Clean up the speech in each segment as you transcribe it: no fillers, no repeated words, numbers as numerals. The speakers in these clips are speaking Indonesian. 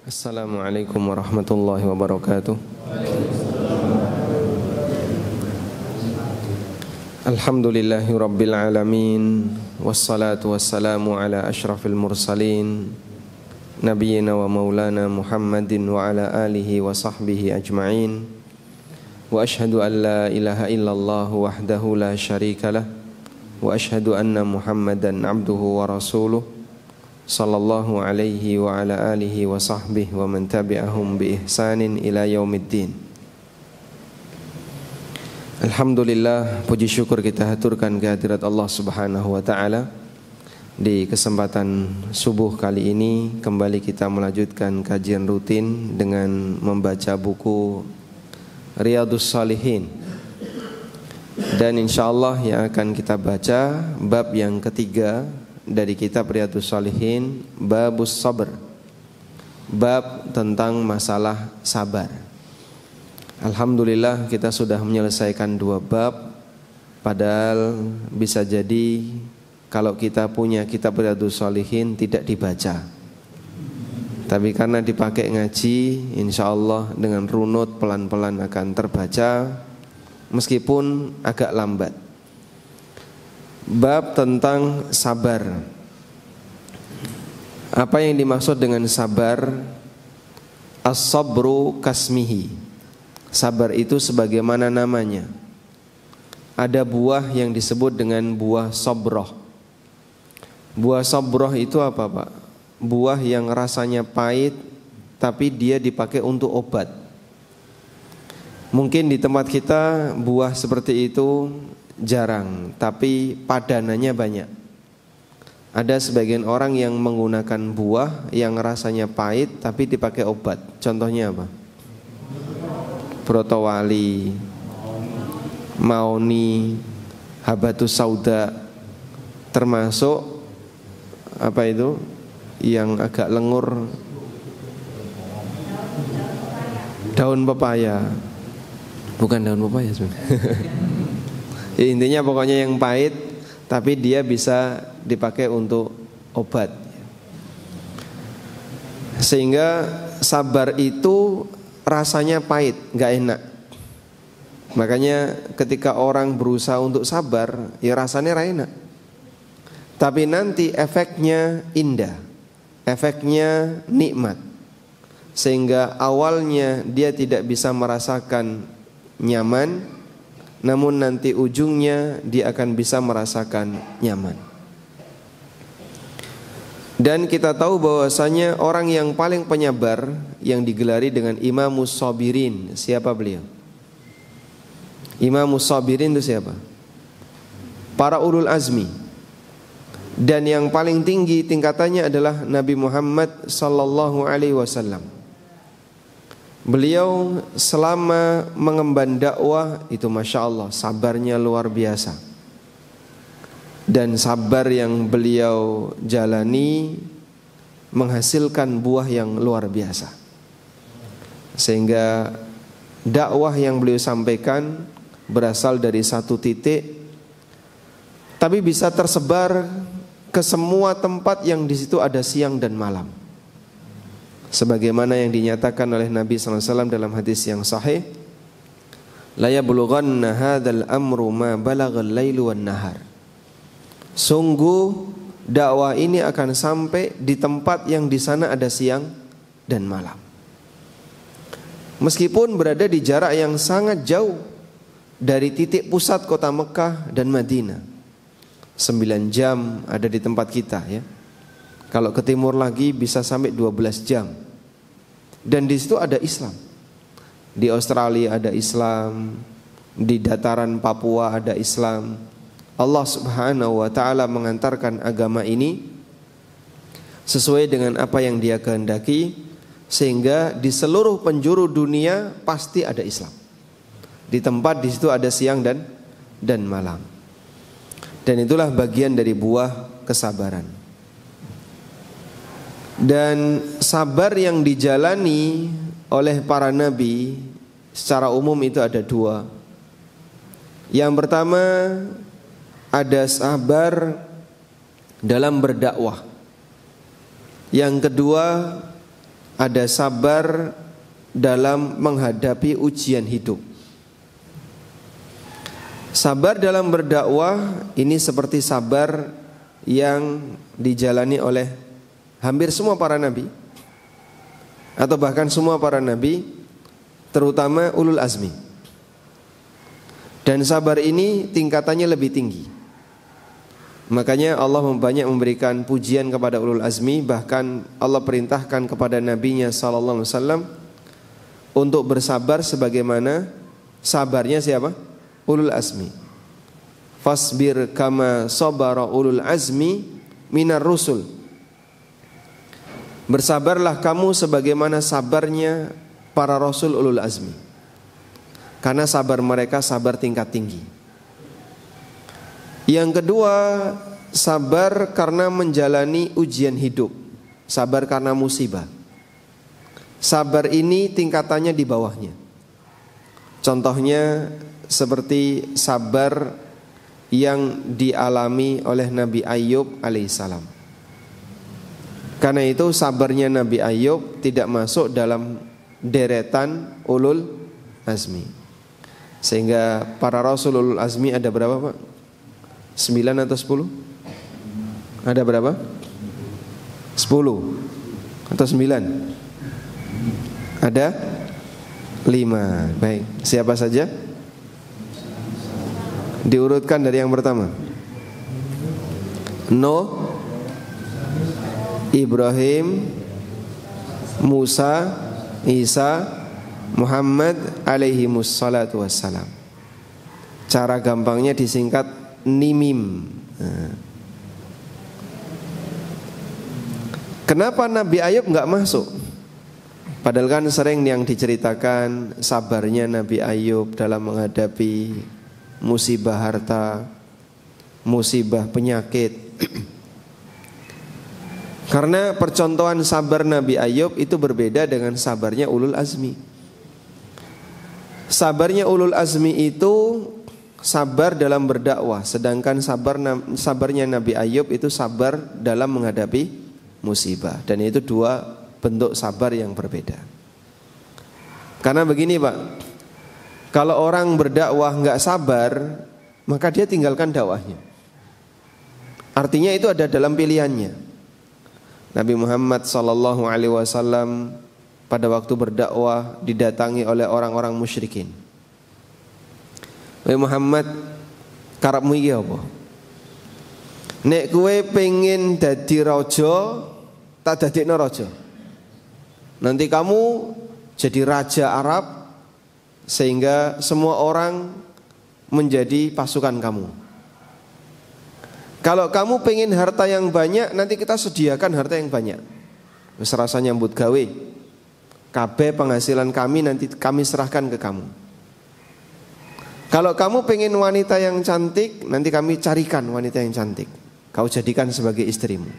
Assalamualaikum warahmatullahi wabarakatuh. Alhamdulillahi rabbil alamin. Wassalatu wassalamu ala ashrafil mursalin Nabiyyina wa maulana Muhammadin wa ala alihi wa sahbihi ajma'in. Wa ashhadu an la ilaha illallah wahdahu la syarikalah. Wa ashhadu anna Muhammadan abduhu wa rasuluh sallallahu alaihi wa ala alihi wa sahbihi wa man tabi'ahum bi ihsanin ila yaumiddin. Alhamdulillah, puji syukur kita haturkan kehadirat Allah Subhanahu wa taala. Di kesempatan subuh kali ini kembali kita melanjutkan kajian rutin dengan membaca buku Riyadhus Shalihin. Dan insyaallah yang akan kita baca bab yang ketiga dari kitab Riyadhus Shalihin, Babus Sabr, bab tentang masalah sabar. Alhamdulillah kita sudah menyelesaikan 2 bab. Padahal bisa jadi kalau kita punya kitab Riyadhus Shalihin tidak dibaca, tapi karena dipakai ngaji, insyaallah dengan runut pelan-pelan akan terbaca meskipun agak lambat. Bab tentang sabar. Apa yang dimaksud dengan sabar? As-sabru kasmihi. Sabar itu sebagaimana namanya. Ada buah yang disebut dengan buah sabroh. Buah sabroh itu apa, Pak? Buah yang rasanya pahit tapi dia dipakai untuk obat. Mungkin di tempat kita buah seperti itu jarang, tapi padanannya banyak. Ada sebagian orang yang menggunakan buah yang rasanya pahit tapi dipakai obat. Contohnya apa? Brotowali, maoni, habatus sauda, termasuk apa itu yang agak lengur, daun pepaya. Bukan daun pepaya sebenarnya. Ya, intinya pokoknya yang pahit tapi dia bisa dipakai untuk obat. Sehingga sabar itu rasanya pahit, gak enak. Makanya ketika orang berusaha untuk sabar, ya rasanya enak. Tapi nanti efeknya indah, efeknya nikmat. Sehingga awalnya dia tidak bisa merasakan nyaman, namun nanti ujungnya dia akan bisa merasakan nyaman. Dan kita tahu bahwasanya orang yang paling penyabar yang digelari dengan Imamus Sabirin, siapa beliau? Imamus Sabirin itu siapa? Para ulul azmi. Dan yang paling tinggi tingkatannya adalah Nabi Muhammad sallallahu alaihi wasallam. Beliau selama mengemban dakwah itu Masya Allah sabarnya luar biasa. Dan sabar yang beliau jalani menghasilkan buah yang luar biasa. Sehingga dakwah yang beliau sampaikan berasal dari satu titik, tapi bisa tersebar ke semua tempat yang di situ ada siang dan malam. Sebagaimana yang dinyatakan oleh Nabi SAW dalam hadis yang sahih, la yablughanna hadzal amru ma balaghal lailu wan nahar. Sungguh dakwah ini akan sampai di tempat yang di sana ada siang dan malam. Meskipun berada di jarak yang sangat jauh dari titik pusat kota Mekah dan Madinah. 9 jam ada di tempat kita ya. Kalau ke timur lagi bisa sampai 12 jam. Dan di situ ada Islam. Di Australia ada Islam, di dataran Papua ada Islam. Allah Subhanahu wa taala mengantarkan agama ini sesuai dengan apa yang Dia kehendaki, sehingga di seluruh penjuru dunia pasti ada Islam. Di tempat di situ ada siang dan malam. Dan itulah bagian dari buah kesabaran. Dan sabar yang dijalani oleh para nabi secara umum itu ada 2. Yang pertama, ada sabar dalam berdakwah. Yang kedua, ada sabar dalam menghadapi ujian hidup. Sabar dalam berdakwah ini seperti sabar yang dijalani oleh hampir semua para nabi, atau bahkan semua para nabi, terutama ulul azmi. Dan sabar ini tingkatannya lebih tinggi. Makanya Allah banyak memberikan pujian kepada ulul azmi. Bahkan Allah perintahkan kepada nabinya sallallahu alaihi wasallam untuk bersabar sebagaimana sabarnya siapa? Ulul azmi. Fasbir kama sabara ulul azmi minar rusul. Bersabarlah kamu sebagaimana sabarnya para rasul ulul azmi. Karena sabar mereka sabar tingkat tinggi. Yang kedua, sabar karena menjalani ujian hidup. Sabar karena musibah. Sabar ini tingkatannya di bawahnya. Contohnya seperti sabar yang dialami oleh Nabi Ayub alaihissalam. Karena itu sabarnya Nabi Ayub tidak masuk dalam deretan ulul azmi. Sehingga para rasul ulul azmi ada berapa, Pak? 9 atau 10? Ada berapa? 10 atau 9? Ada 5. Baik, siapa saja? Diurutkan dari yang pertama. Nuh, Ibrahim, Musa, Isa, Muhammad alaihimus salatu wassalam. Cara gampangnya disingkat Nimim. Kenapa Nabi Ayub nggak masuk? Padahal kan sering yang diceritakan sabarnya Nabi Ayub dalam menghadapi musibah harta, musibah penyakit. Karena percontohan sabar Nabi Ayub itu berbeda dengan sabarnya ulul azmi. Sabarnya ulul azmi itu sabar dalam berdakwah, sedangkan sabarnya Nabi Ayub itu sabar dalam menghadapi musibah. Dan itu dua bentuk sabar yang berbeda. Karena begini, Pak, kalau orang berdakwah nggak sabar, maka dia tinggalkan dakwahnya. Artinya itu ada dalam pilihannya. Nabi Muhammad SAW pada waktu berdakwah didatangi oleh orang-orang musyrikin. Wahai Muhammad, karepmu iki apa? Nek kowe pengen dadi raja, tak dadekno raja. Nanti kamu jadi raja Arab sehingga semua orang menjadi pasukan kamu. Kalau kamu pengen harta yang banyak, nanti kita sediakan harta yang banyak. Wis rasa nyambut gawe. Kabeh penghasilan kami nanti kami serahkan ke kamu. Kalau kamu pengen wanita yang cantik, nanti kami carikan wanita yang cantik. Kau jadikan sebagai istrimu.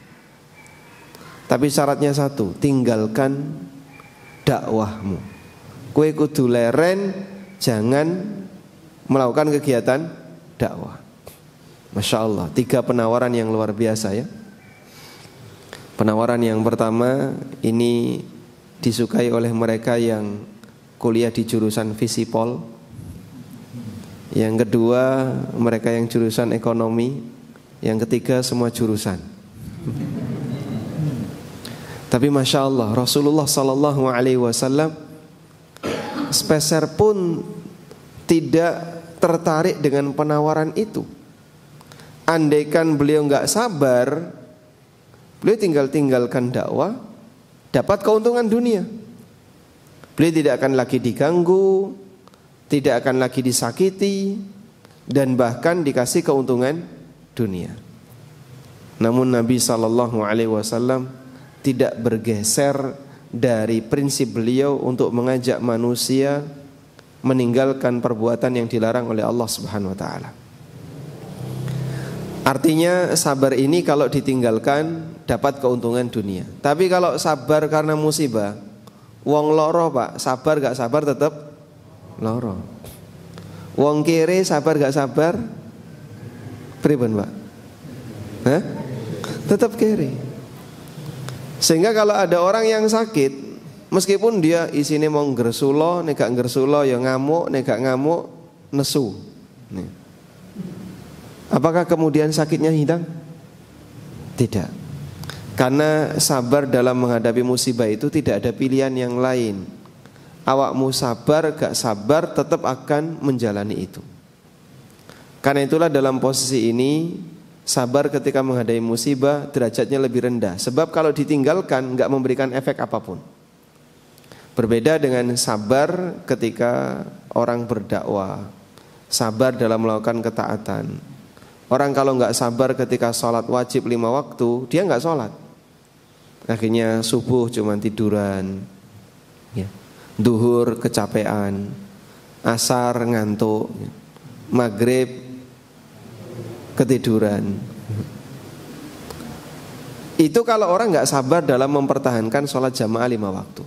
Tapi syaratnya satu, tinggalkan dakwahmu. Kue kudu leren, jangan melakukan kegiatan dakwah. Masya Allah, 3 penawaran yang luar biasa ya. Penawaran yang pertama ini disukai oleh mereka yang kuliah di jurusan Visipol. Yang kedua mereka yang jurusan ekonomi. Yang ketiga semua jurusan. Tapi Masya Allah, Rasulullah SAW sepeser pun tidak tertarik dengan penawaran itu. Andaikan beliau nggak sabar, beliau tinggalkan dakwah, dapat keuntungan dunia. Beliau tidak akan lagi diganggu, tidak akan lagi disakiti, dan bahkan dikasih keuntungan dunia. Namun Nabi SAW tidak bergeser dari prinsip beliau untuk mengajak manusia meninggalkan perbuatan yang dilarang oleh Allah Subhanahu wa taala. Artinya sabar ini kalau ditinggalkan dapat keuntungan dunia. Tapi kalau sabar karena musibah, wong loro, Pak, sabar gak sabar tetap loro. Wong kere sabar gak sabar pripun, Pak? Tetap kere. Sehingga kalau ada orang yang sakit, Meskipun dia isine mau nggersulo, nek gak nggersulo ya ngamuk, nek gak ngamuk nesu. Nih. Apakah kemudian sakitnya hilang? Tidak. Karena sabar dalam menghadapi musibah itu tidak ada pilihan yang lain. Awakmu sabar gak sabar tetap akan menjalani itu. Karena itulah dalam posisi ini sabar ketika menghadapi musibah derajatnya lebih rendah. Sebab kalau ditinggalkan gak memberikan efek apapun. Berbeda dengan sabar ketika orang berdakwah, sabar dalam melakukan ketaatan. Orang kalau nggak sabar ketika sholat wajib 5 waktu, dia nggak sholat. Akhirnya subuh cuma tiduran, ya. Duhur kecapean, asar ngantuk, maghrib ketiduran. Itu kalau orang nggak sabar dalam mempertahankan sholat jamaah 5 waktu.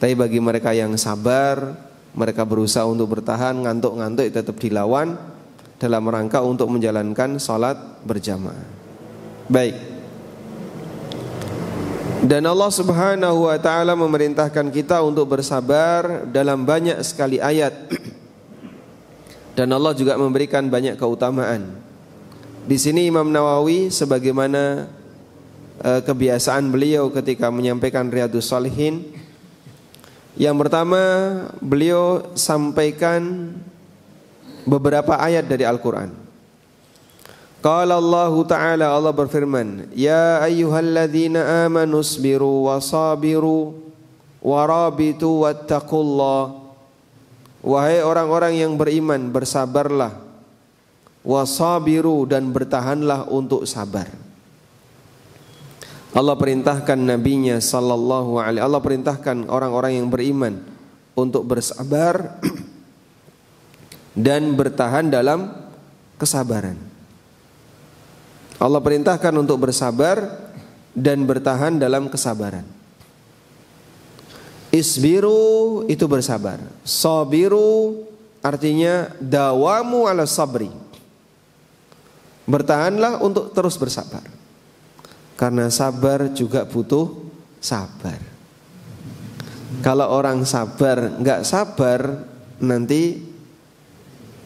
Tapi bagi mereka yang sabar, mereka berusaha untuk bertahan, ngantuk-ngantuk tetap dilawan dalam rangka untuk menjalankan sholat berjamaah. Baik. Dan Allah Subhanahu wa ta'ala memerintahkan kita untuk bersabar dalam banyak sekali ayat. Dan Allah juga memberikan banyak keutamaan. Di sini Imam Nawawi sebagaimana kebiasaan beliau ketika menyampaikan Riyadhus Shalihin, yang pertama beliau sampaikan beberapa ayat dari Al-Quran. Qala Allah Ta'ala, Allah berfirman, Ya ayyuhalladzina amanu isbiru wasabiru warabitu wattaqullah. Wahai orang-orang yang beriman, bersabarlah, wasabiru, dan bertahanlah untuk sabar. Allah perintahkan nabinya sallallahu alaihi, Allah perintahkan orang-orang yang beriman untuk bersabar dan bertahan dalam kesabaran. Allah perintahkan untuk bersabar dan bertahan dalam kesabaran. Isbiru itu bersabar. Sabiru artinya dawamu ala sabri. Bertahanlah untuk terus bersabar. Karena sabar juga butuh sabar. Kalau orang sabar nggak sabar, nanti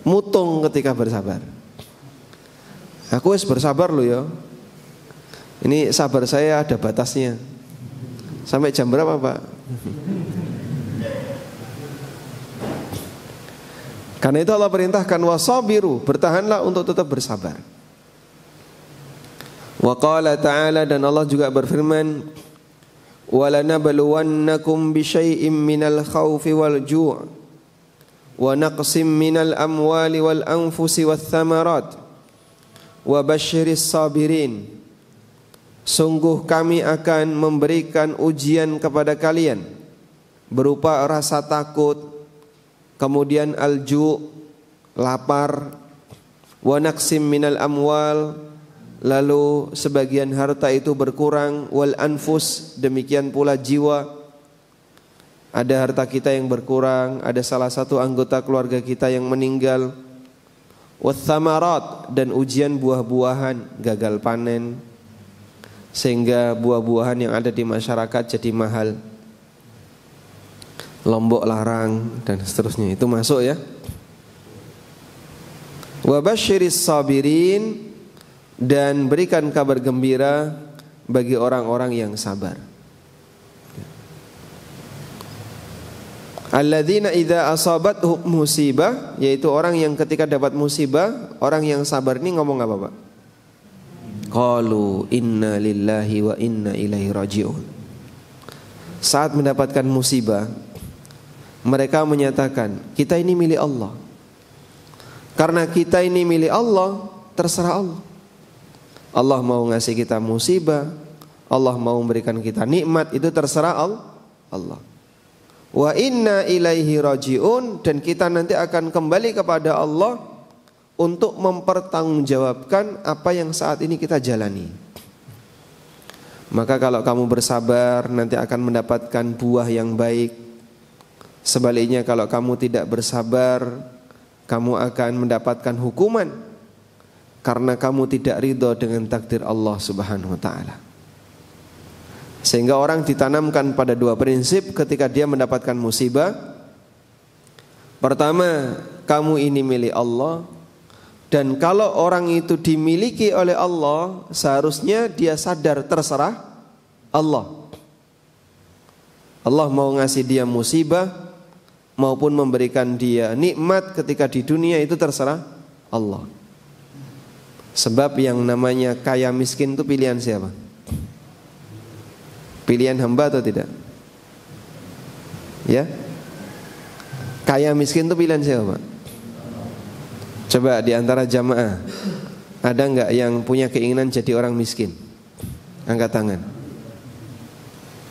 mutung ketika bersabar. Aku wis bersabar loh ya. Ini sabar saya ada batasnya. Sampai jam berapa Pak? Karena itu Allah perintahkan wasabiru, bertahanlah untuk tetap bersabar. Wa qala ta'ala, dan Allah juga berfirman, walanabluwannakum bisyai'im minal khawfi wal ju' wa naqsim minal amwali wal anfusi wath thamarat wa basyiris sabirin. Sungguh kami akan memberikan ujian kepada kalian berupa rasa takut, kemudian al-ju', lapar, wa naqsim minal amwal, lalu sebagian harta itu berkurang, wal anfus, demikian pula jiwa. Ada harta kita yang berkurang, ada salah satu anggota keluarga kita yang meninggal. Wath thamarat, dan ujian buah-buahan, gagal panen, sehingga buah-buahan yang ada di masyarakat jadi mahal. Lombok larang dan seterusnya, itu masuk ya. Wa basyiris sabirin, dan berikan kabar gembira bagi orang-orang yang sabar. Alladzina idza asabathum musibah, yaitu orang yang ketika dapat musibah, orang yang sabar ini ngomong apa Pak? Qalu inna lillahi wa inna ilaihi raji'un. Saat mendapatkan musibah, mereka menyatakan, kita ini milik Allah. Karena kita ini milik Allah, terserah Allah. Allah mau ngasih kita musibah, Allah mau memberikan kita nikmat, itu terserah Allah. Wa inna ilaihi raji'un, dan kita nanti akan kembali kepada Allah untuk mempertanggungjawabkan apa yang saat ini kita jalani. Maka kalau kamu bersabar, nanti akan mendapatkan buah yang baik. Sebaliknya kalau kamu tidak bersabar, kamu akan mendapatkan hukuman karena kamu tidak ridho dengan takdir Allah Subhanahu wa ta'ala. Sehingga orang ditanamkan pada dua prinsip ketika dia mendapatkan musibah. Pertama, kamu ini milik Allah, dan kalau orang itu dimiliki oleh Allah, seharusnya dia sadar terserah Allah. Allah mau ngasih dia musibah maupun memberikan dia nikmat ketika di dunia, itu terserah Allah. Sebab yang namanya kaya miskin itu pilihan siapa? Pilihan hamba atau tidak? Ya, kaya miskin itu pilihan siapa, Pak? Coba di antara jamaah, ada enggak yang punya keinginan jadi orang miskin? Angkat tangan.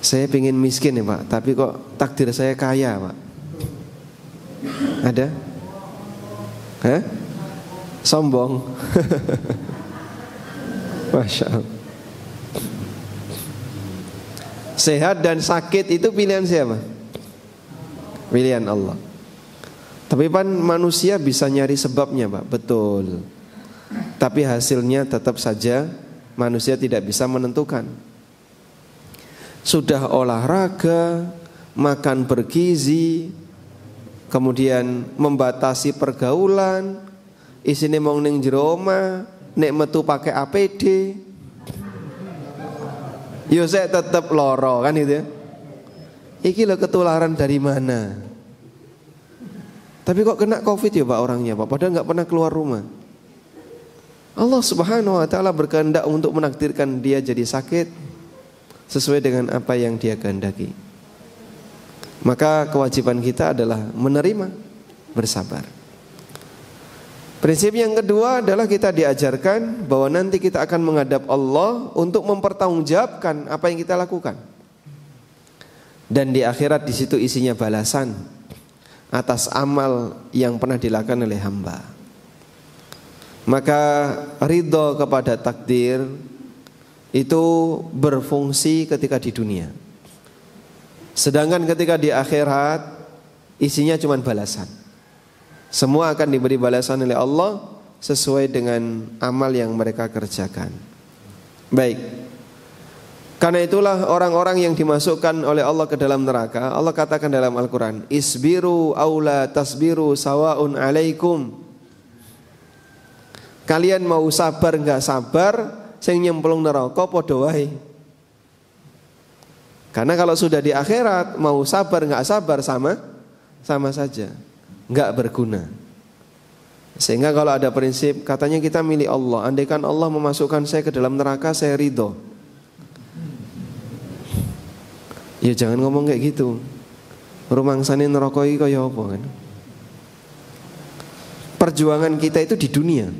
Saya pengen miskin ya Pak, tapi kok takdir saya kaya Pak. Ada? Hah? Sombong. Masya Allah. Sehat dan sakit itu pilihan siapa? Pilihan Allah. Tapi kan manusia bisa nyari sebabnya Pak, betul. Tapi hasilnya tetap saja manusia tidak bisa menentukan. Sudah olahraga, makan bergizi, kemudian membatasi pergaulan, isine mong ning jero omah, nek metu pakai APD, yo saya tetap loro kan itu ya. Iki lo ketularan dari mana? Tapi kok kena COVID ya Pak orangnya Pak, padahal nggak pernah keluar rumah. Allah Subhanahu wa taala berkehendak untuk menakdirkan dia jadi sakit sesuai dengan apa yang dia kehendaki. Maka kewajiban kita adalah menerima, bersabar. Prinsip yang kedua adalah kita diajarkan bahwa nanti kita akan menghadap Allah untuk mempertanggungjawabkan apa yang kita lakukan. Dan di akhirat di situ isinya balasan atas amal yang pernah dilakukan oleh hamba. Maka ridho kepada takdir itu berfungsi ketika di dunia. Sedangkan ketika di akhirat isinya cuma balasan. Semua akan diberi balasan oleh Allah sesuai dengan amal yang mereka kerjakan. Baik. Karena itulah orang-orang yang dimasukkan oleh Allah ke dalam neraka, Allah katakan dalam Al-Quran, isbiru aula tasbiru sawaun alaikum. Kalian mau sabar enggak sabar, sing nyemplung neraka padha wae. Karena kalau sudah di akhirat, mau sabar enggak sabar sama saja, enggak berguna. Sehingga kalau ada prinsip katanya kita milik Allah, andaikan Allah memasukkan saya ke dalam neraka, saya ridho. Ya jangan ngomong kayak gitu. Rumangsane neraka iki kaya apa kan? Perjuangan kita itu di dunia.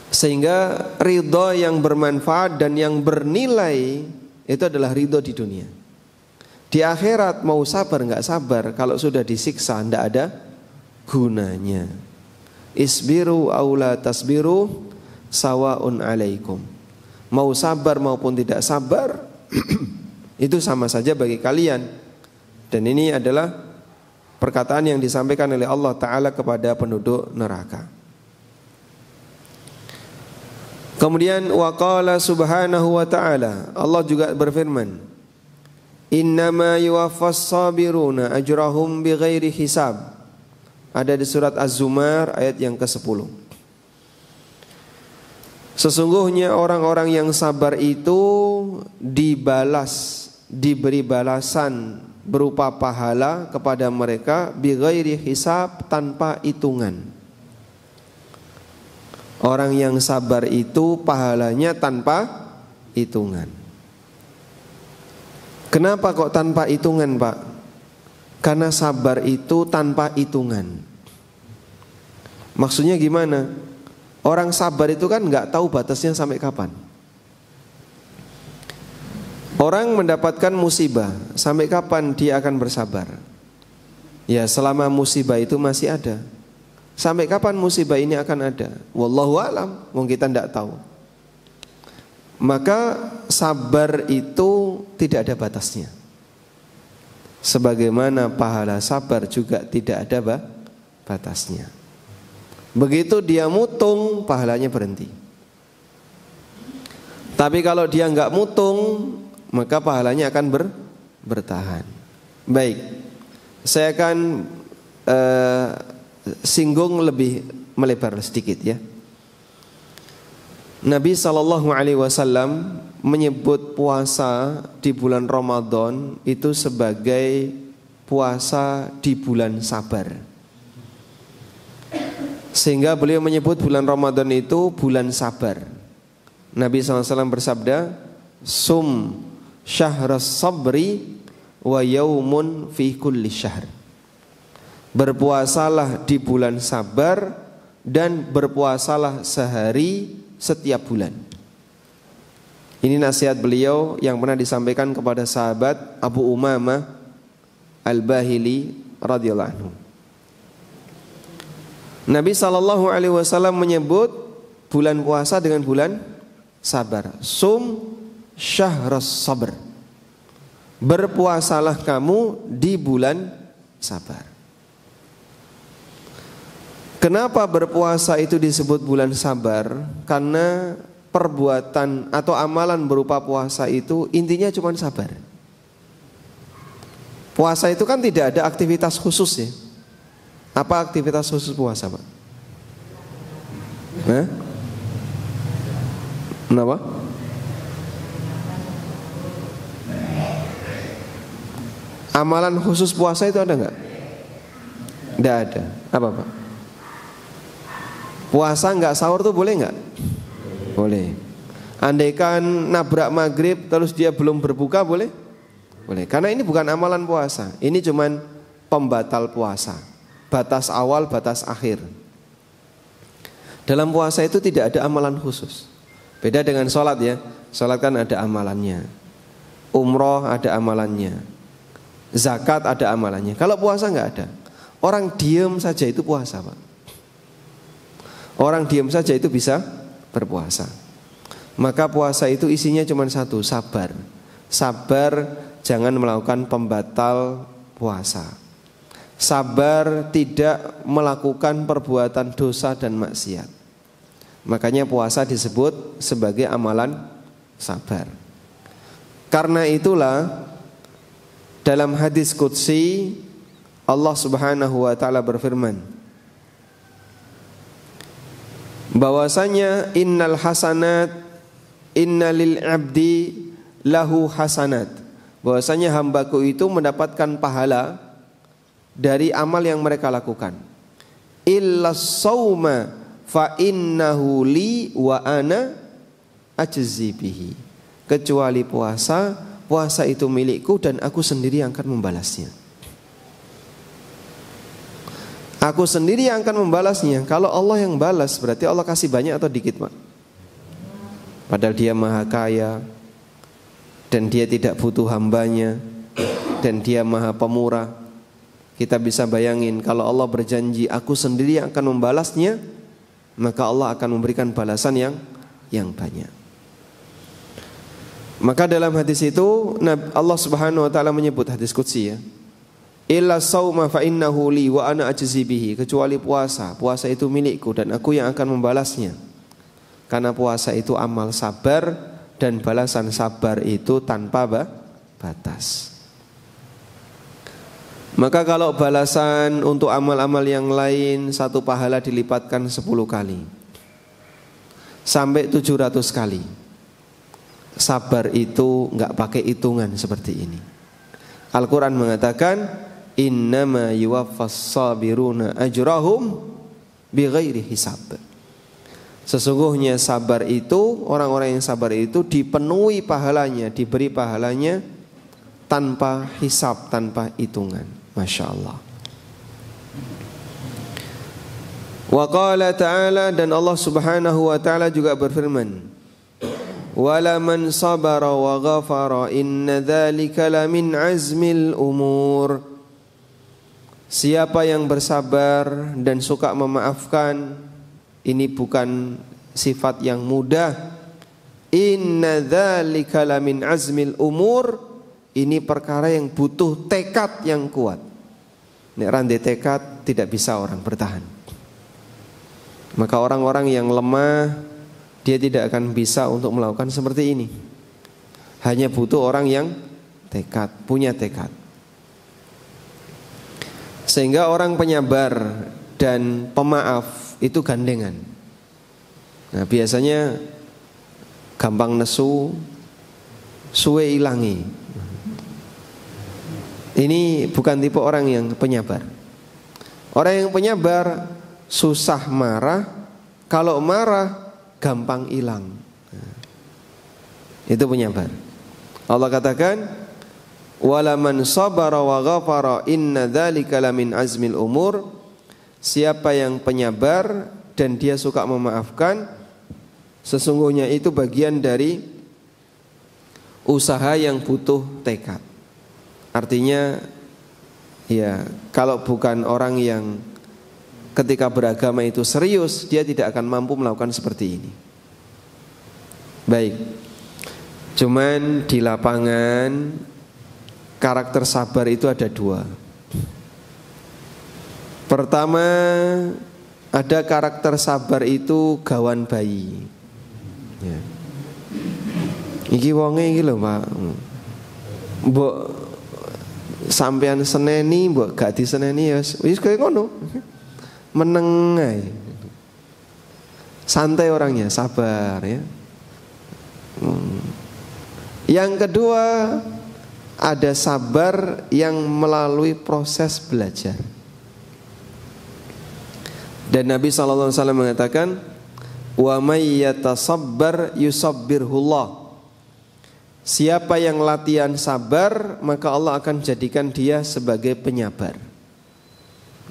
Sehingga ridho yang bermanfaat dan yang bernilai itu adalah ridho di dunia. Di akhirat mau sabar enggak sabar, kalau sudah disiksa enggak ada gunanya. Isbiru aula tasbiru sawaun alaikum. Mau sabar maupun tidak sabar itu sama saja bagi kalian. Dan ini adalah perkataan yang disampaikan oleh Allah Ta'ala kepada penduduk neraka. Kemudian waqala subhanahu wa ta'ala, Allah juga berfirman, innama yuwaffas sabiruna ajrahum bighairi hisab. Ada di surat Az-Zumar ayat yang ke-10. Sesungguhnya orang-orang yang sabar itu diberi balasan berupa pahala kepada mereka bighairi hisab, tanpa hitungan. Orang yang sabar itu pahalanya tanpa hitungan. Kenapa kok tanpa hitungan Pak? Karena sabar itu tanpa hitungan. Maksudnya gimana? Orang sabar itu kan nggak tahu batasnya sampai kapan. Orang mendapatkan musibah, sampai kapan dia akan bersabar? Ya selama musibah itu masih ada. Sampai kapan musibah ini akan ada? Wallahu alam, mungkin kita tidak tahu. Maka sabar itu tidak ada batasnya. Sebagaimana pahala sabar juga tidak ada batasnya. Begitu dia mutung, pahalanya berhenti. Tapi kalau dia nggak mutung, maka pahalanya akan bertahan. Baik, saya akan singgung lebih melebar sedikit ya. Nabi SAW menyebut puasa di bulan Ramadan itu sebagai puasa di bulan sabar. Sehingga beliau menyebut bulan Ramadan itu bulan sabar. Nabi SAW bersabda, "Sum syahras sabri wa yaumun fi kulli syahr." Berpuasalah di bulan sabar dan berpuasalah sehari setiap bulan. Ini nasihat beliau yang pernah disampaikan kepada sahabat Abu Umamah Al-Bahili radhiyallahu anhu. Nabi SAW menyebut bulan puasa dengan bulan sabar. Sum syahras sabr. Berpuasalah kamu di bulan sabar. Kenapa berpuasa itu disebut bulan sabar? Karena perbuatan atau amalan berupa puasa itu intinya cuma sabar. Puasa itu kan tidak ada aktivitas khusus ya. Apa aktivitas khusus puasa, Pak? Kenapa? Amalan khusus puasa itu ada nggak? Tidak ada. Apa, Pak? Puasa nggak sahur tuh boleh nggak? Boleh. Andaikan nabrak maghrib terus dia belum berbuka boleh? Boleh. Karena ini bukan amalan puasa. Ini cuman pembatal puasa. Batas awal, batas akhir. Dalam puasa itu tidak ada amalan khusus. Beda dengan sholat ya. Sholat kan ada amalannya. Umroh ada amalannya. Zakat ada amalannya. Kalau puasa nggak ada. Orang diem saja itu puasa, Pak. Orang diam saja itu bisa berpuasa. Maka puasa itu isinya cuma satu, sabar. Sabar jangan melakukan pembatal puasa. Sabar tidak melakukan perbuatan dosa dan maksiat. Makanya puasa disebut sebagai amalan sabar. Karena itulah dalam hadis qudsi Allah Subhanahu wa taala berfirman bahwasanya innal hasanat innalil abdi lahu hasanat, bahwasanya hambaku itu mendapatkan pahala dari amal yang mereka lakukan. Illas sauma fa innahu li wa ana ajzi bihi. Kecuali puasa, puasa itu milikku dan aku sendiri yang akan membalasnya. Aku sendiri yang akan membalasnya. Kalau Allah yang balas berarti Allah kasih banyak atau dikit, Pak? Padahal dia maha kaya dan dia tidak butuh hambanya dan dia maha pemurah. Kita bisa bayangin kalau Allah berjanji aku sendiri yang akan membalasnya, maka Allah akan memberikan balasan yang banyak. Maka dalam hadis itu Allah Subhanahu wa taala menyebut hadis qudsi ya. Illa sauma fa innahu li wa ana ajzi bihi, kecuali puasa, puasa itu milikku dan aku yang akan membalasnya. Karena puasa itu amal sabar dan balasan sabar itu tanpa batas. Maka kalau balasan untuk amal-amal yang lain satu pahala dilipatkan 10 kali sampai 700 kali. Sabar itu enggak pakai hitungan seperti ini. Al-Quran mengatakan innama yuwaffas sabiruna ajrahum bighairi hisab. Sesungguhnya sabar itu, orang-orang yang sabar itu dipenuhi pahalanya, diberi pahalanya tanpa hisab, tanpa hitungan. Masya Allah. Wa qala ta'ala, dan Allah Subhanahu wa ta'ala juga berfirman, wala man sabara wa ghafara inna dzalika lamin azmil umur. Siapa yang bersabar dan suka memaafkan, ini bukan sifat yang mudah. Inna dzalika lamin azmil umur, ini perkara yang butuh tekad yang kuat. Nek rande tekad tidak bisa orang bertahan. Maka orang-orang yang lemah dia tidak akan bisa untuk melakukan seperti ini. Hanya butuh orang yang punya tekad. Sehingga orang penyabar dan pemaaf itu gandengan. Nah, biasanya gampang nesu, suwe ilangi. Ini bukan tipe orang yang penyabar. Orang yang penyabar susah marah, kalau marah gampang hilang. Nah, itu penyabar. Allah katakan, wala man sabara wa ghafara inna dzalika lamin azmil umur. Siapa yang penyabar dan dia suka memaafkan, sesungguhnya itu bagian dari usaha yang butuh tekad. Artinya ya, kalau bukan orang yang ketika beragama itu serius, dia tidak akan mampu melakukan seperti ini. Baik. Cuman di lapangan karakter sabar itu ada dua. Pertama, ada karakter sabar itu gawan bayi. Ya. Iki wonge iki lho, Pak. Mbok sampean seneni, mbok gak diseneni ya wis kaya ngono. Meneng ae. Santai orangnya, sabar ya. Yang kedua, ada sabar yang melalui proses belajar. Dan Nabi SAW mengatakan, wa may yatasabbar yusabbirhullah. Siapa yang latihan sabar, maka Allah akan jadikan dia sebagai penyabar.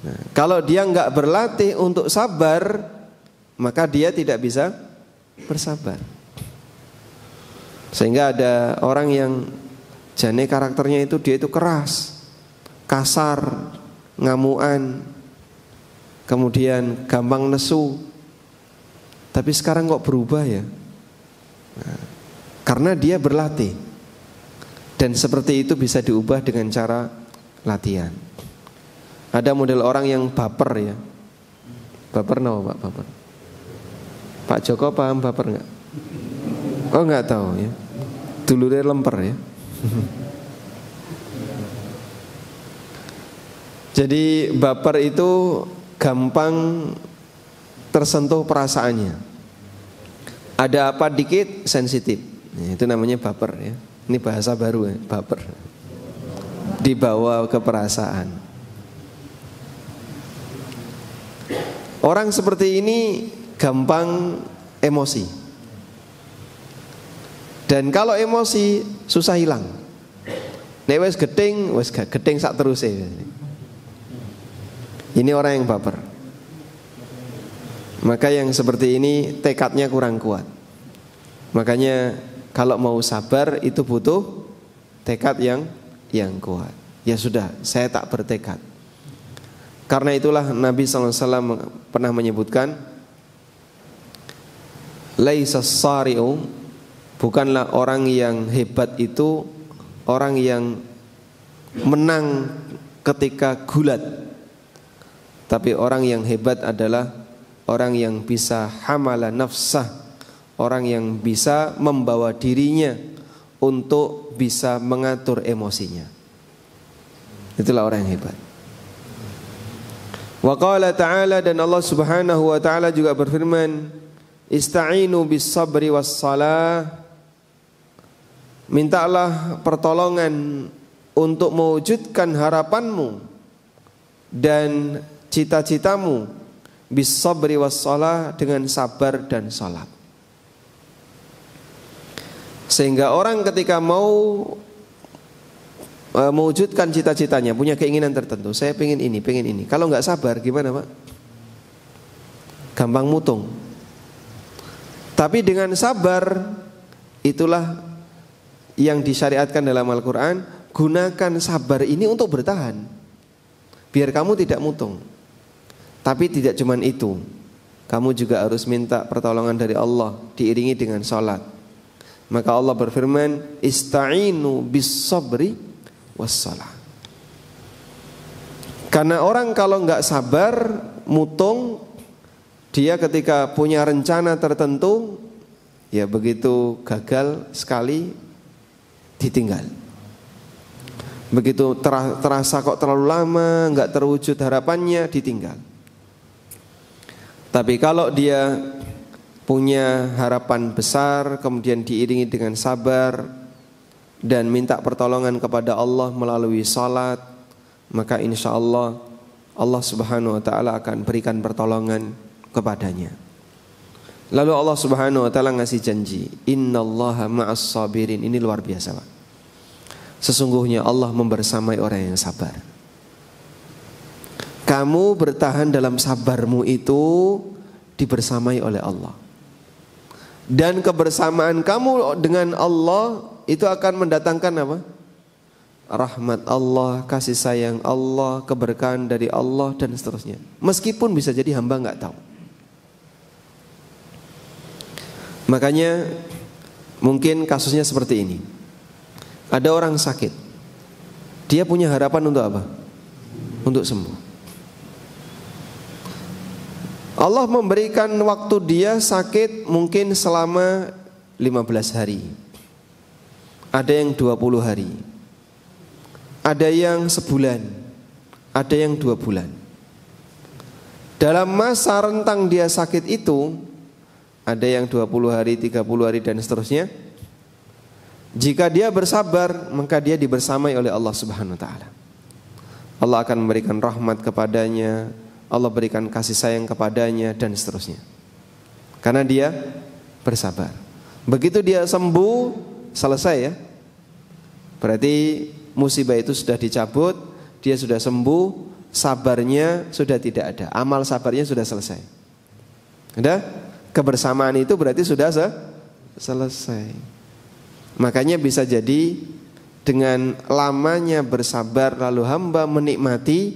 Nah, kalau dia enggak berlatih untuk sabar, maka dia tidak bisa bersabar. Sehingga ada orang yang jane karakternya itu dia itu keras, kasar, ngamuan, kemudian gampang nesu. Tapi sekarang kok berubah ya? Nah, karena dia berlatih. Dan seperti itu bisa diubah dengan cara latihan. Ada model orang yang baper ya. Baper no Pak, baper. Pak Joko paham baper enggak? Oh enggak tahu ya. Dulure lemper ya. Jadi baper itu gampang tersentuh perasaannya. Ada apa dikit sensitif. Itu namanya baper ya. Ini bahasa baru ya, baper. Dibawa ke perasaan. Orang seperti ini gampang emosi. Dan kalau emosi susah hilang. Nek wis gedeng sak teruse. Ini orang yang baper. Maka yang seperti ini tekadnya kurang kuat. Makanya kalau mau sabar itu butuh tekad yang kuat. Ya sudah, saya tak bertekad. Karena itulah Nabi SAW pernah menyebutkan, laisas sari'u, bukanlah orang yang hebat itu orang yang menang ketika gulat. Tapi orang yang hebat adalah orang yang bisa hamala nafsah, orang yang bisa membawa dirinya untuk bisa mengatur emosinya. Itulah orang yang hebat. Wa qala ta'ala, dan Allah Subhanahu wa ta'ala juga berfirman, ista'inu bis sabri was salah. Mintalah pertolongan untuk mewujudkan harapanmu dan cita-citamu bis sabri was salah, dengan sabar dan salat. Sehingga orang ketika mau mewujudkan cita-citanya, punya keinginan tertentu, saya pengen ini, kalau nggak sabar gimana Pak? Gampang mutung. Tapi dengan sabar, itulah yang disyariatkan dalam Al-Quran. Gunakan sabar ini untuk bertahan, biar kamu tidak mutung. Tapi tidak cuma itu, kamu juga harus minta pertolongan dari Allah, diiringi dengan salat. Maka Allah berfirman, ista'inu bis sabri wassalah. Karena orang kalau nggak sabar, mutung, dia ketika punya rencana tertentu, ya begitu gagal sekali, ditinggal. Begitu terasa kok terlalu lama nggak terwujud harapannya, ditinggal. Tapi kalau dia punya harapan besar, kemudian diiringi dengan sabar dan minta pertolongan kepada Allah melalui salat, maka insya Allah Allah Subhanahu wa ta'ala akan berikan pertolongan kepadanya. Lalu Allah Subhanahu wa ta'ala ngasih janji, innallaha ma'as sabirin. Ini luar biasa, Pak. Sesungguhnya Allah membersamai orang yang sabar. Kamu bertahan dalam sabarmu itu dibersamai oleh Allah. Dan kebersamaan kamu dengan Allah itu akan mendatangkan apa? Rahmat Allah, kasih sayang Allah, keberkahan dari Allah dan seterusnya. Meskipun bisa jadi hamba nggak tahu. Makanya mungkin kasusnya seperti ini. Ada orang sakit. Dia punya harapan untuk apa? Untuk sembuh. Allah memberikan waktu dia sakit mungkin selama 15 hari. Ada yang 20 hari. Ada yang sebulan, ada yang 2 bulan. Dalam masa rentang dia sakit itu, ada yang 20 hari, 30 hari dan seterusnya. Jika dia bersabar, maka dia dibersamai oleh Allah Subhanahu wa ta'ala. Allah akan memberikan rahmat kepadanya, Allah berikan kasih sayang kepadanya dan seterusnya. Karena dia bersabar. Begitu dia sembuh, selesai ya. Berarti musibah itu sudah dicabut, dia sudah sembuh, sabarnya sudah tidak ada, amal sabarnya sudah selesai. Sudah? Kebersamaan itu berarti sudah selesai. Makanya bisa jadi dengan lamanya bersabar lalu hamba menikmati,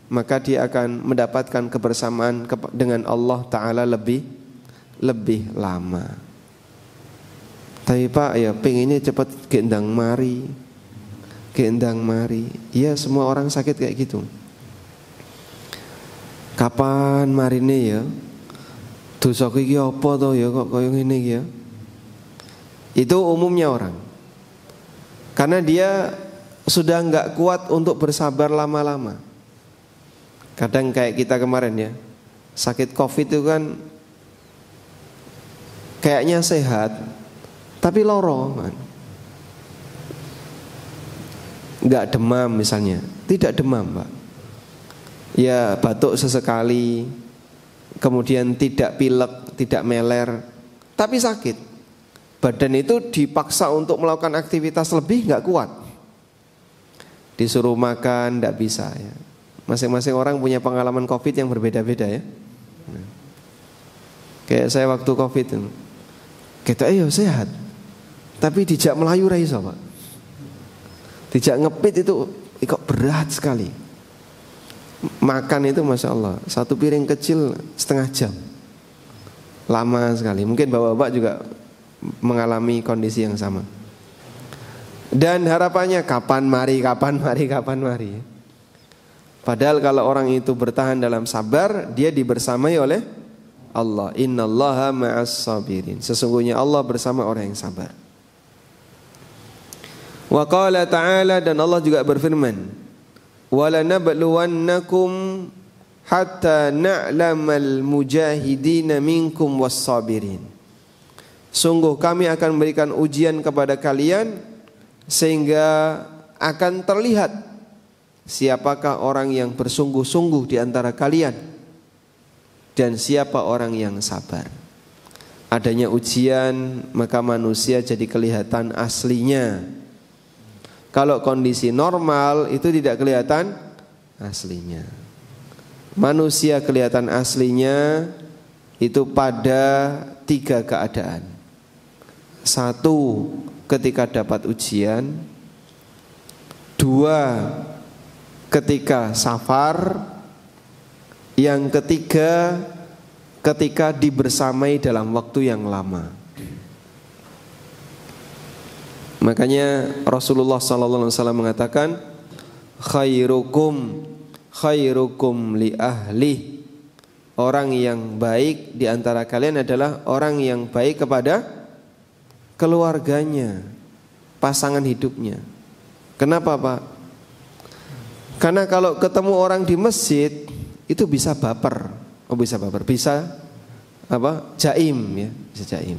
maka dia akan mendapatkan kebersamaan dengan Allah Ta'ala lebih lama. Tapi Pak ya pengennya cepat gendang mari. Iya, semua orang sakit kayak gitu. Kapan marine ya? Dosaku iki apa to ya kok koyo ngene iki ya? Itu umumnya orang. Karena dia sudah enggak kuat untuk bersabar lama-lama. Kadang kayak kita kemarin ya, sakit Covid itu kan kayaknya sehat, tapi loro kan. Enggak demam misalnya, tidak demam Pak. Ya batuk sesekali, kemudian tidak pilek, tidak meler, tapi sakit. Badan itu dipaksa untuk melakukan aktivitas lebih, enggak kuat. Disuruh makan, enggak bisa ya. Masing-masing orang punya pengalaman Covid yang berbeda-beda ya. Kayak saya waktu Covid itu, kita sehat, tapi dijak melayu ra iso Pak. Dijak ngepit itu kok berat sekali. Makan itu Masya Allah, satu piring kecil setengah jam, lama sekali. Mungkin bapak-bapak juga mengalami kondisi yang sama. Dan harapannya kapan mari. Padahal kalau orang itu bertahan dalam sabar, dia dibersamai oleh Allah. Innallaha ma'as sabirin. Sesungguhnya Allah bersama orang yang sabar. Wa qala ta'ala, dan Allah juga berfirman, walanabluwannakum hatta na'lamal mujahidina minkum was-sabirin. Sungguh kami akan memberikan ujian kepada kalian sehingga akan terlihat siapakah orang yang bersungguh-sungguh di antara kalian dan siapa orang yang sabar. Adanya ujian, maka manusia jadi kelihatan aslinya. Kalau kondisi normal itu tidak kelihatan aslinya. Manusia kelihatan aslinya itu pada 3 keadaan. 1, ketika dapat ujian. 2, ketika safar. Yang ketiga, ketika dibersamai dalam waktu yang lama. Makanya Rasulullah SAW mengatakan, khairukum li ahli. Orang yang baik di antara kalian adalah orang yang baik kepada keluarganya. pasangan hidupnya. Kenapa Pak? Karena kalau ketemu orang di masjid itu bisa baper, bisa apa? Jaim ya, bisa jaim.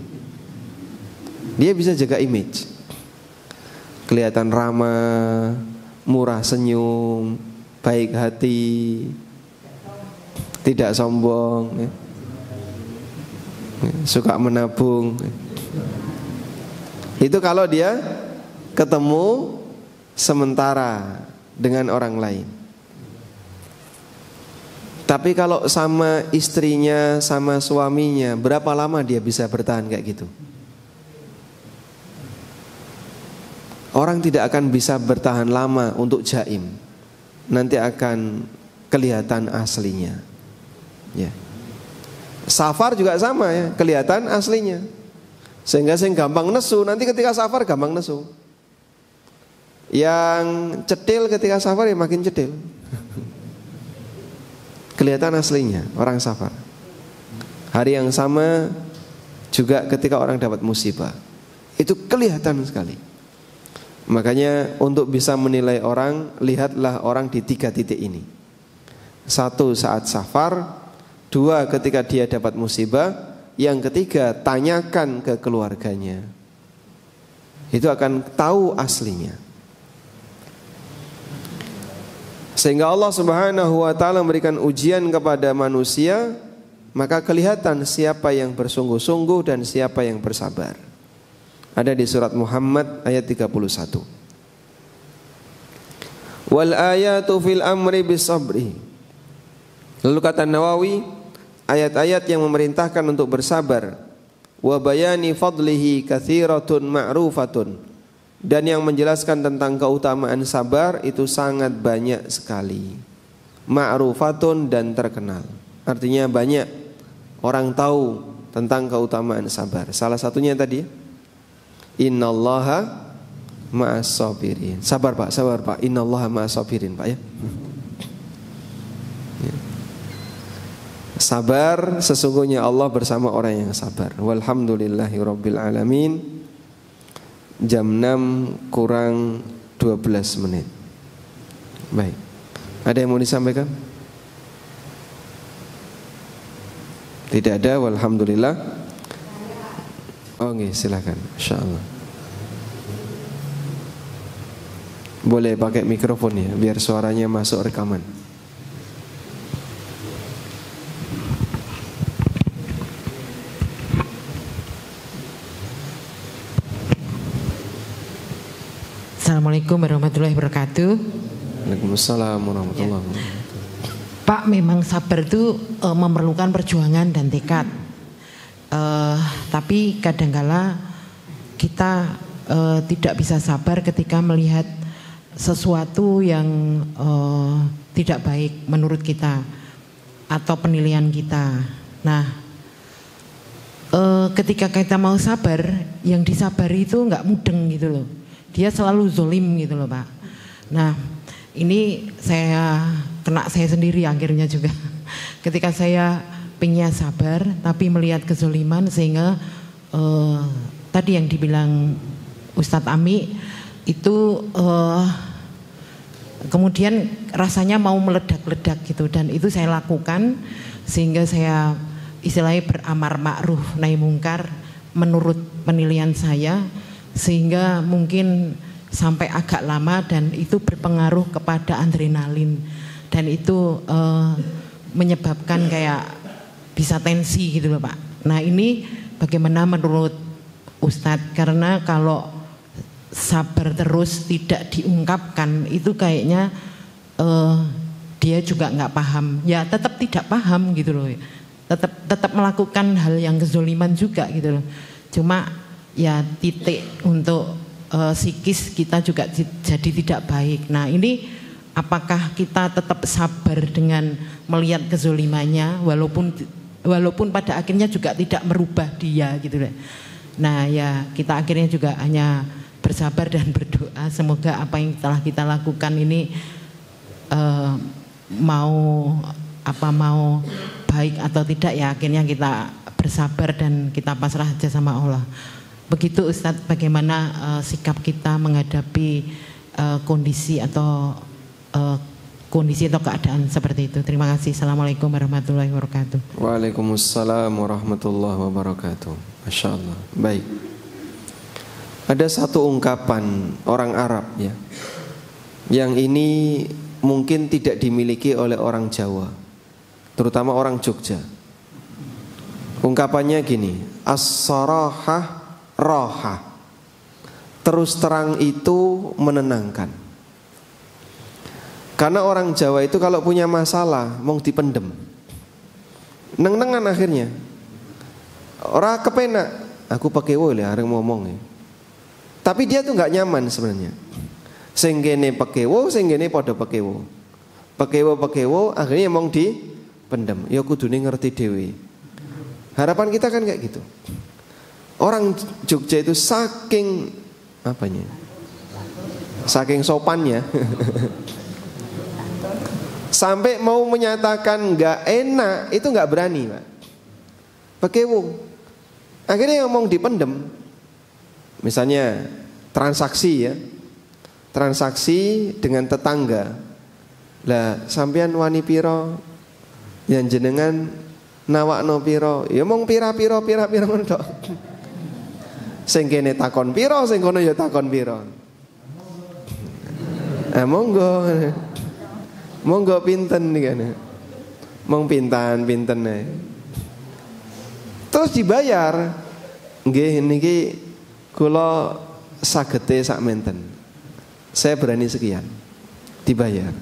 Dia bisa jaga image, kelihatan ramah, murah senyum, baik hati, tidak sombong, ya. Suka menabung. Itu kalau dia ketemu sementara dengan orang lain. Tapi kalau sama istrinya, sama suaminya, berapa lama dia bisa bertahan kayak gitu? Orang tidak akan bisa bertahan lama untuk jaim. Nanti akan kelihatan aslinya. Ya. Safar juga sama ya, kelihatan aslinya. Sehingga gampang nesu, nanti ketika safar gampang nesu. Yang cetil ketika safar ya makin cetil. Kelihatan aslinya orang safar. Hari yang sama juga ketika orang dapat musibah, itu kelihatan sekali. Makanya untuk bisa menilai orang, lihatlah orang di 3 titik ini. 1 saat safar, 2 ketika dia dapat musibah, yang ketiga tanyakan ke keluarganya. Itu akan tahu aslinya. Sehingga Allah Subhanahu wa taala memberikan ujian kepada manusia, maka kelihatan siapa yang bersungguh-sungguh dan siapa yang bersabar. Ada di surat Muhammad ayat 31. Wal ayatu fil amri bisabri. Lalu kata Nawawi, ayat-ayat yang memerintahkan untuk bersabar, wa bayani fadlihi katsiratun ma'rufatun, dan yang menjelaskan tentang keutamaan sabar itu sangat banyak sekali. Ma'rufatun, dan terkenal. Artinya banyak orang tahu tentang keutamaan sabar. Salah satunya tadi, innallaha ma'as sabirin. Sabar Pak, innallaha ma'as sabirin Pak ya. Sabar, sesungguhnya Allah bersama orang yang sabar. Walhamdulillahirabbil alamin. Jam 6 kurang 12 menit. Baik. Ada yang mau disampaikan? Tidak ada, walhamdulillah. Oke, silakan. Insyaallah. Boleh pakai mikrofon ya, biar suaranya masuk rekaman. Assalamualaikum warahmatullahi wabarakatuh. Waalaikumsalam warahmatullahi wabarakatuh. Pak, memang sabar itu memerlukan perjuangan dan tekad. Tapi kadangkala kita tidak bisa sabar ketika melihat sesuatu yang tidak baik menurut kita atau penilaian kita. Nah, ketika kita mau sabar, yang disabari itu nggak mudeng gitu loh. Dia selalu zolim gitu loh Pak. Nah, ini saya kena saya sendiri akhirnya juga. Ketika saya pengen sabar tapi melihat kezoliman, sehingga tadi yang dibilang Ustadz Ami itu kemudian rasanya mau meledak-ledak gitu, dan itu saya lakukan sehingga saya istilahnya beramar ma'ruf nahi mungkar menurut penilaian saya, sehingga mungkin sampai agak lama dan itu berpengaruh kepada adrenalin, dan itu menyebabkan kayak bisa tensi gitu loh Pak. Nah, ini bagaimana menurut Ustadz? Karena kalau sabar terus tidak diungkapkan itu kayaknya dia juga nggak paham, ya tetap tidak paham gitu loh, tetap melakukan hal yang kezoliman juga gitu loh. Cuma ya titik untuk psikis kita juga jadi tidak baik. Nah, ini apakah kita tetap sabar dengan melihat kezolimannya walaupun pada akhirnya juga tidak merubah dia gitu loh. Nah, ya kita akhirnya juga hanya bersabar dan berdoa semoga apa yang telah kita lakukan ini mau baik atau tidak, ya akhirnya kita bersabar dan kita pasrah aja sama Allah. Begitu Ustadz, bagaimana sikap kita menghadapi kondisi atau keadaan seperti itu. Terima kasih. Assalamualaikum warahmatullahi wabarakatuh. Waalaikumsalam warahmatullahi wabarakatuh. Masya Allah. Baik. Ada satu ungkapan orang Arab ya, yang ini mungkin tidak dimiliki oleh orang Jawa, terutama orang Jogja. Ungkapannya gini, as-sarahah roha. Terus terang itu menenangkan. Karena orang Jawa itu kalau punya masalah mau dipendem, neng-nengan akhirnya. Ora kepenak, aku pakai wole areng ngomong ya. Tapi dia tuh nggak nyaman sebenarnya. Sing kene pekewo, sing kene padha pekewo. Pekewo, akhirnya emang dipendem. Ya kudune ngerti dhewe. Harapan kita kan kayak gitu. Orang Jogja itu saking apanya? Saking sopannya. Sampai mau menyatakan nggak enak itu nggak berani, Pak. Pekewo. Akhirnya ngomong dipendem. Misalnya transaksi ya. Transaksi dengan tetangga. Lah sampean wani piro yang jenengan nawakno piro? Ya mong pira-pira ngono tok. Sing kene takon piro, sing kono ya takon piro. Monggo pinten iki kan. Mong pinten ae. Terus dibayar. Nggih niki kula sagete sak menten. Saya berani sekian. Dibayar.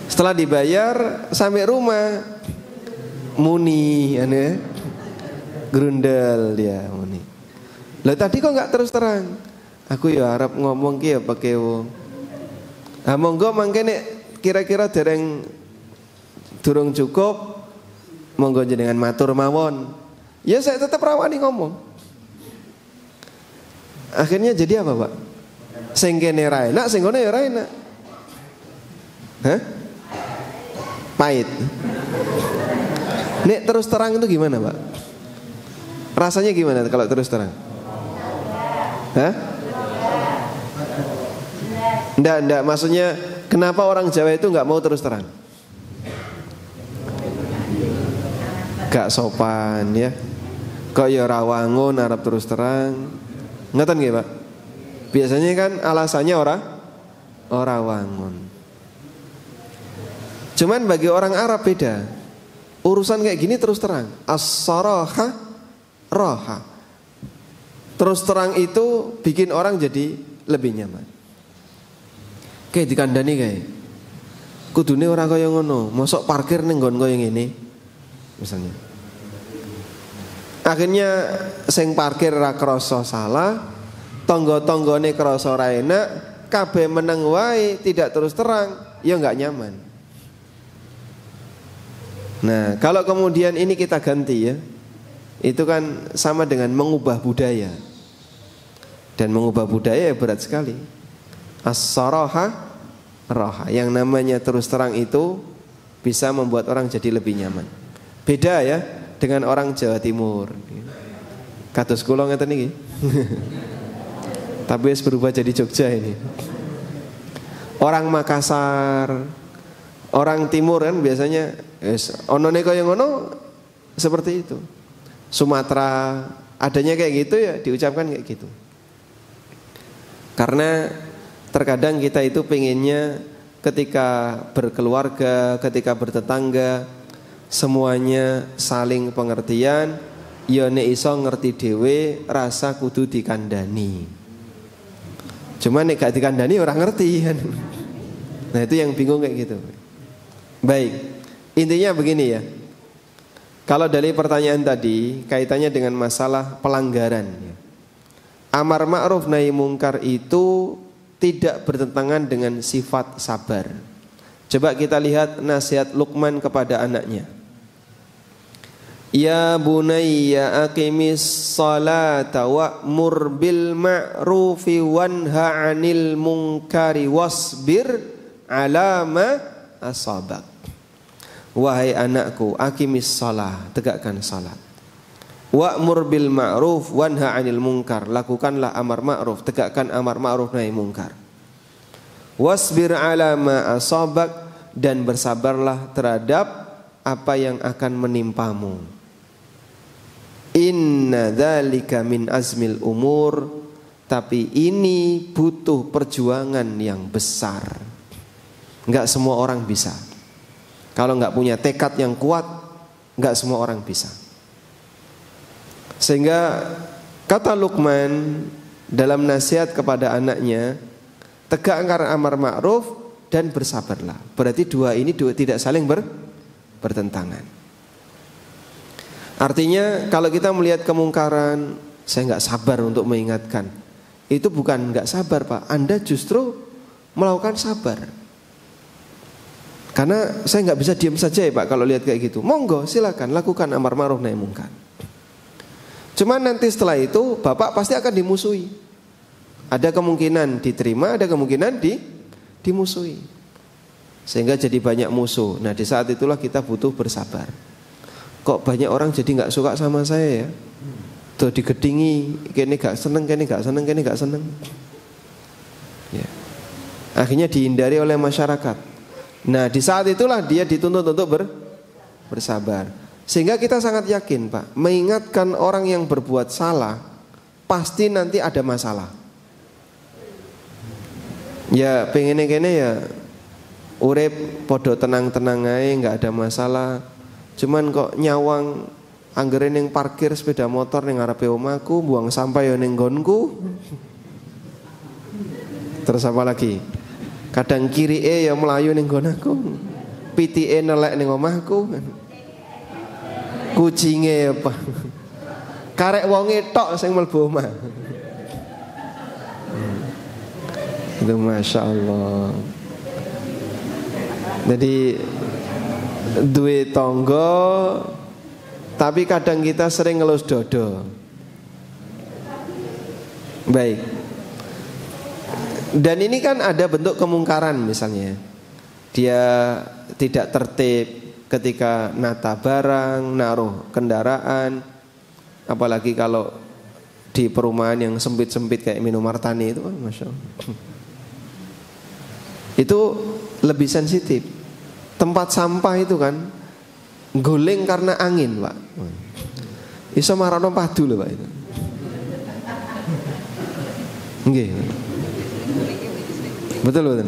Setelah dibayar sampai rumah muni ane grundel dia muni. Lah tadi kok enggak terus terang? Aku ya arep ngomong ki ya pekewo. Ah monggo mangke nek kira-kira dereng durung cukup monggo jenengan matur mawon. Ya saya tetap rawani ngomong. Akhirnya jadi apa, Pak? Sing kene ra enak, sing kono ya ra enak. Hah? Pahit. Nek terus terang itu gimana, Pak? Rasanya gimana kalau terus terang? Hah? Enggak, maksudnya kenapa orang Jawa itu enggak mau terus terang? Gak sopan ya. Kok ya rawangun arep terus terang. Ngeten nggih, Pak? Biasanya kan alasannya ora wangun. Cuman bagi orang Arab beda. Urusan kayak gini terus terang. As-saraha roha. Terus terang itu bikin orang jadi lebih nyaman. Kayak dikandani kayak kudune ora kaya ngono, mosok parkir ning nggon kaya ngene misalnya. Akhirnya sing parkir ra krasa salah, tangga-tanggane krasa ra enak, kabeh meneng wae tidak terus terang, ya enggak nyaman. Nah, kalau kemudian ini kita ganti ya, itu kan sama dengan mengubah budaya. Dan mengubah budaya ya berat sekali. As-saraha roha. Yang namanya terus terang itu bisa membuat orang jadi lebih nyaman. Beda ya dengan orang Jawa Timur. Kados kula ngeten iki. Tapi wis berubah jadi Jogja ini. Orang Makassar, orang Timur kan biasanya onone kaya ngono seperti itu. Sumatera adanya kayak gitu ya diucapkan kayak gitu. Karena terkadang kita itu pengennya ketika berkeluarga, ketika bertetangga semuanya saling pengertian, ya nek iso ngerti dhewe rasa kudu dikandani. Cuma nek gak dikandani orang ngerti kan. Nah itu yang bingung kayak gitu. Baik, intinya begini ya. Kalau dari pertanyaan tadi kaitannya dengan masalah pelanggaran ya. Amar ma'ruf nahi mungkar itu tidak bertentangan dengan sifat sabar. Coba kita lihat nasihat Luqman kepada anaknya. Ya bunayya aqimis salata wa'mur bil ma'rufi wanha 'anil munkari wasbir 'ala ma asabak. Wahai anakku, aqimis shalah, tegakkan salat. Wa'mur bil ma'ruf wanha 'anil munkar. Lakukanlah amar ma'ruf, tegakkan amar ma'ruf nahi munkar. Wasbir 'ala ma asabak, dan bersabarlah terhadap apa yang akan menimpamu. Inna dzalika min azmil umur, tapi ini butuh perjuangan yang besar. Enggak semua orang bisa. Kalau enggak punya tekad yang kuat, enggak semua orang bisa. Sehingga kata Luqman dalam nasihat kepada anaknya, tegakkan amar ma'ruf dan bersabarlah. Berarti dua ini tidak saling bertentangan. Artinya kalau kita melihat kemungkaran, saya enggak sabar untuk mengingatkan. Itu bukan enggak sabar, Pak. Anda justru melakukan sabar. Karena saya enggak bisa diam saja ya, Pak, kalau lihat kayak gitu. Monggo silakan lakukan amar ma'ruf nahi munkar. Cuman nanti setelah itu Bapak pasti akan dimusuhi. Ada kemungkinan diterima, ada kemungkinan dimusuhi. Sehingga jadi banyak musuh. Nah, di saat itulah kita butuh bersabar. Kok banyak orang jadi enggak suka sama saya ya? Tuh digedingi, kene gak seneng, kene gak seneng, kene gak seneng. Ya. Akhirnya dihindari oleh masyarakat. Nah, di saat itulah dia dituntut untuk bersabar. Sehingga kita sangat yakin, Pak, mengingatkan orang yang berbuat salah pasti nanti ada masalah. Ya pengen kene ya urip podo tenang-tenang aja, nggak ada masalah. Cuman kok nyawang anggere ning parkir sepeda motor ning ngarepe omahku, buang sampah ya ning nggonku. Terus apa lagi? Kadang kirike ya melayu ning nggon aku. Pitike nelek ning omahku. Kucinge apa? Karek wonge tok sing mlebu omah. Itu Masya Allah. Jadi duwe tonggo, tapi kadang kita sering ngelus dodo. Baik. Dan ini kan ada bentuk kemungkaran misalnya. Dia tidak tertib ketika nata barang, naruh kendaraan. Apalagi kalau di perumahan yang sempit-sempit kayak Minomartani itu, Masya Allah. Itu lebih sensitif. Tempat sampah itu kan guling karena angin, Pak. Iso marakno padu lho, Pak itu. Nggih. Betul.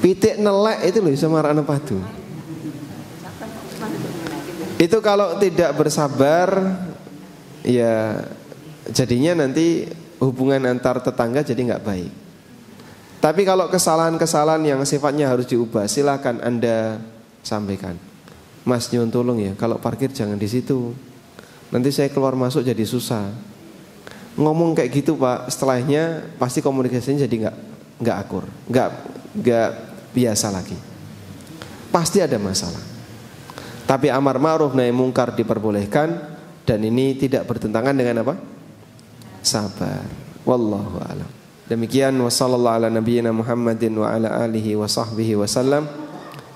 Pitik nelek itu loh iso marakno padu. Itu kalau tidak bersabar, ya jadinya nanti hubungan antar tetangga jadi nggak baik. Tapi kalau kesalahan-kesalahan yang sifatnya harus diubah, silakan Anda sampaikan. Mas nyuwun tolong ya, kalau parkir jangan di situ. Nanti saya keluar masuk jadi susah. Ngomong kayak gitu, Pak, setelahnya pasti komunikasinya jadi nggak akur, nggak biasa lagi. Pasti ada masalah. Tapi amar ma'ruf nahi munkar diperbolehkan, dan ini tidak bertentangan dengan apa? Sabar. Wallahu a'lam. Demikian wa sallallahu ala nabiyyina Muhammadin wa ala alihi wa sahbihi wa sallam.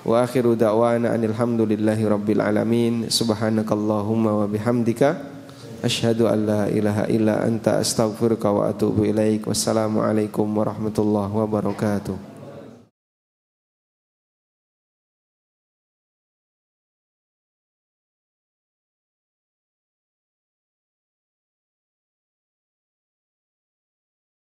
Wa akhiru da'wana anil hamdulillahi rabbil alamin. Subhanakallahumma wa bihamdika asyhadu an la ilaha illa anta astaghfiruka wa atubu ilaik. Wassalamu alaikum warahmatullahi wabarakatuh.